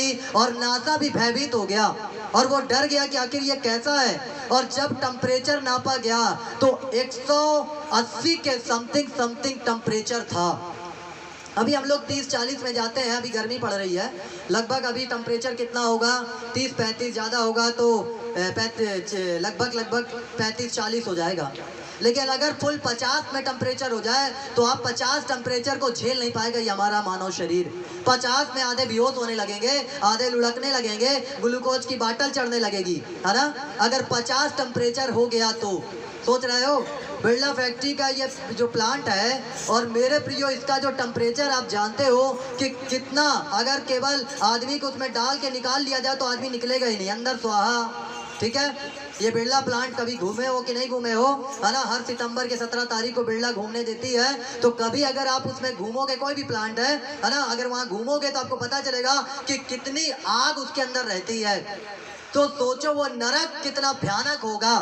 थी और नासा भी भयभीत हो गया और वो डर गया कि आखिर ये कैसा है। और जब टेम्परेचर नापा गया तो 180 के समथिंग टेम्परेचर था। अभी हम लोग 30-40 में जाते हैं, अभी गर्मी पड़ रही है, लगभग अभी टेम्परेचर कितना होगा 30-35, ज़्यादा होगा तो लगभग 35-40 हो जाएगा। लेकिन अगर फुल 50 में टेम्परेचर हो जाए तो आप 50 टेम्परेचर को झेल नहीं पाएगा ये हमारा मानव शरीर। 50 में आधे बेहोश होने लगेंगे, आधे लुढ़कने लगेंगे, ग्लूकोज की बाटल चढ़ने लगेगी, है ना। अगर 50 टेम्परेचर हो गया तो सोच रहे हो बिरला फैक्ट्री का ये जो प्लांट है और मेरे प्रियो इसका जो टेम्परेचर आप जानते हो कि कितना, अगर केवल आदमी को उसमें डाल के निकाल लिया जाए तो आदमी निकलेगा ही नहीं, अंदर स्वाहा। ठीक है, ये बिरला प्लांट कभी घूमे हो कि नहीं घूमे हो, है ना। हर सितंबर के 17 तारीख को बिरला घूमने देती है, तो कभी अगर आप उसमें घूमोगे, कोई भी प्लांट है ना, अगर वहाँ घूमोगे तो आपको पता चलेगा कि कितनी आग उसके अंदर रहती है। तो सोचो वो नरक कितना भयानक होगा।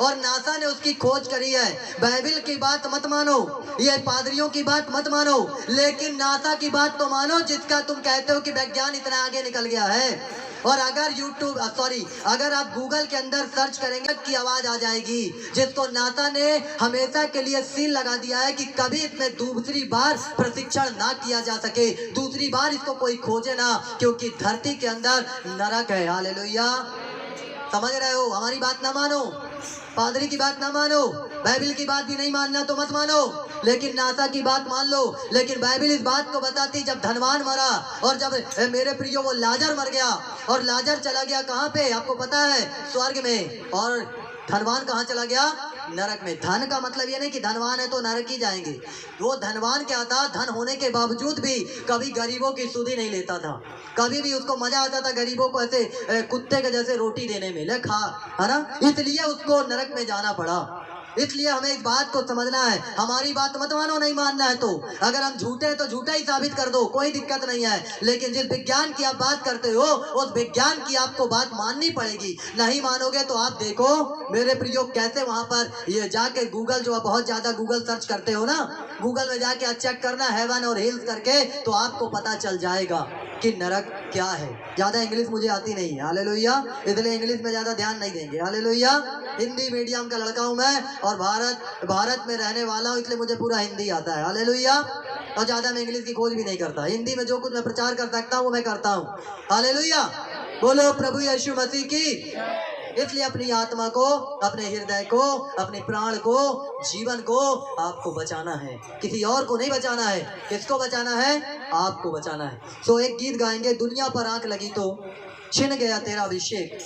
और नासा ने उसकी खोज करी है। बाइबिल की बात मत मानो, ये पादरियों की बात मत मानो, लेकिन नासा की बात तो मानो जिसका तुम कहते हो कि विज्ञान इतना आगे निकल गया है। और अगर अगर आप गूगल के अंदर सर्च करेंगे की आवाज आ जाएगी, जिसको नासा ने हमेशा के लिए सील लगा दिया है कि कभी इसमें दूसरी बार प्रशिक्षण ना किया जा सके, दूसरी बार इसको कोई खोजे ना, क्योंकि धरती के अंदर नरक है। हालेलुया, समझ रहे हो। हमारी बात ना मानो, पादरी की बात ना मानो, बाइबिल की बात भी नहीं मानना तो मत मानो, लेकिन नासा की बात मान लो। लेकिन बाइबिल इस बात को बताती, जब धनवान मरा और जब मेरे प्रियो वो लाजर मर गया, और लाजर चला गया कहाँ पे आपको पता है, स्वर्ग में, और धनवान कहाँ चला गया, नरक में। धन का मतलब ये नहीं कि धनवान है तो नरक ही जाएंगे। वो धनवान क्या था, धन होने के बावजूद भी कभी गरीबों की सुधि नहीं लेता था, कभी भी उसको मजा आता था गरीबों को ऐसे कुत्ते के जैसे रोटी देने में, ले खा, है ना। इसलिए उसको नरक में जाना पड़ा। इसलिए हमें इस बात को समझना है, हमारी बात मत मानो, नहीं मानना है तो अगर हम झूठे हैं तो झूठा ही साबित कर दो, कोई दिक्कत नहीं है। लेकिन जिस विज्ञान की आप बात करते हो उस विज्ञान की आपको बात माननी पड़ेगी। नहीं मानोगे तो आप देखो मेरे प्रियो कैसे वहां पर ये जाके गूगल, जो आप बहुत ज्यादा गूगल सर्च करते हो ना, गूगल में जाके चेक करना हेवन और हिल्स करके, तो आपको पता चल जाएगा कि नरक क्या है। ज्यादा इंग्लिश मुझे आती नहीं है, हालेलुया, इसलिए इंग्लिश में ज्यादा ध्यान नहीं देंगे। हालेलुया, हिंदी मीडियम का लड़का हूं मैं और भारत में रहने वाला हूं, इसलिए मुझे पूरा हिंदी आता है। हालेलुया, और ज्यादा मैं इंग्लिश की खोज भी नहीं करता, हिंदी में जो कुछ मैं प्रचार कर सकता हूं वो मैं करता हूं। हालेलुया, बोलो प्रभु यीशु मसीह की। इसलिए अपनी आत्मा को, अपने हृदय को, अपने प्राण को, जीवन को आपको बचाना है, किसी और को नहीं बचाना है। किसको बचाना है, आपको बचाना है। तो एक गीत गाएंगे, दुनिया पर आंख लगी तो छिन गया तेरा अभिषेक।